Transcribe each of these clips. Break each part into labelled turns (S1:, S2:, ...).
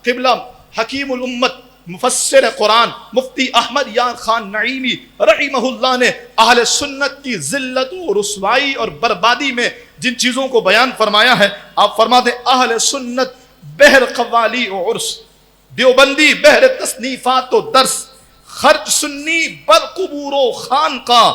S1: قبلہ حکیم الامت مفسر قرآن مفتی احمد یار خان نعیمی رحمہ اللہ نے اہل سنت کی ذلت و رسوائی اور بربادی میں جن چیزوں کو بیان فرمایا ہے، آپ فرماتے اہل سنت بحر قوالی و عرس، دیوبندی بحر تصنیفات و درس، خرج سنی بر قبور و خانقاہ،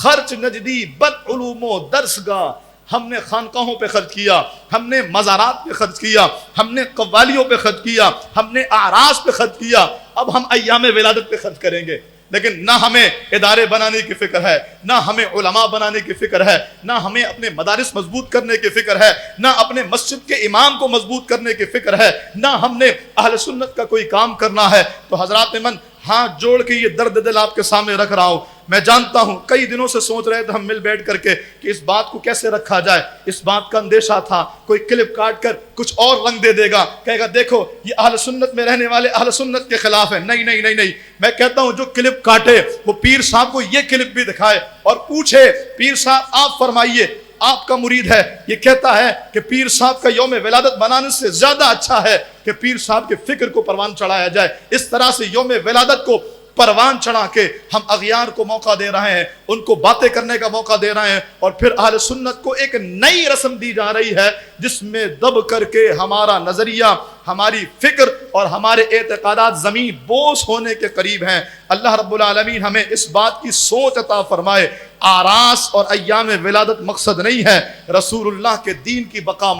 S1: خرچ نجدی بر علوم و درسگاہ۔ ہم نے خانقاہوں پہ خرچ کیا، ہم نے مزارات پہ خرچ کیا، ہم نے قوالیوں پہ خرچ کیا، ہم نے اعراس پہ خرچ کیا، اب ہم ایام ولادت پہ خرچ کریں گے۔ لیکن نہ ہمیں ادارے بنانے کی فکر ہے، نہ ہمیں علماء بنانے کی فکر ہے، نہ ہمیں اپنے مدارس مضبوط کرنے کی فکر ہے، نہ اپنے مسجد کے امام کو مضبوط کرنے کی فکر ہے، نہ ہم نے اہل سنت کا کوئی کام کرنا ہے۔ تو حضرات من ہاتھ جوڑ کے یہ درد دل آپ کے سامنے رکھ رہا ہوں۔ میں جانتا ہوں کئی دنوں سے سوچ رہے تھے ہم مل بیٹھ کر کے کہ اس بات کو کیسے رکھا جائے، اس بات کا اندیشہ تھا کوئی کلپ کاٹ کر کچھ اور رنگ دے دے گا، کہے گا دیکھو یہ اہل سنت میں رہنے والے اہل سنت کے خلاف ہیں۔ نہیں نہیں نہیں نہیں، میں کہتا ہوں جو کلپ کاٹے وہ پیر صاحب کو یہ کلپ بھی دکھائے اور پوچھے پیر صاحب آپ فرمائیے، آپ کا مرید ہے یہ کہتا ہے کہ پیر صاحب کا یوم ولادت منانے سے زیادہ اچھا ہے کہ پیر صاحب کے فکر کو پروان چڑھایا جائے۔ اس طرح سے یوم ولادت کو پروان چڑھا کے ہم اغیار کو موقع دے رہے ہیں، ان کو باتیں کرنے کا موقع دے رہے ہیں، اور پھر اہل سنت کو ایک نئی رسم دی جا رہی ہے جس میں دب کر کے ہمارا نظریہ، ہماری فکر اور ہمارے اعتقادات زمین بوس ہونے کے قریب ہیں۔ اللہ رب العالمین ہمیں اس بات کی سوچ عطا فرمائے۔ آراس اور ایام ولادت مقصد نہیں ہے، رسول اللہ کے دین کی بقا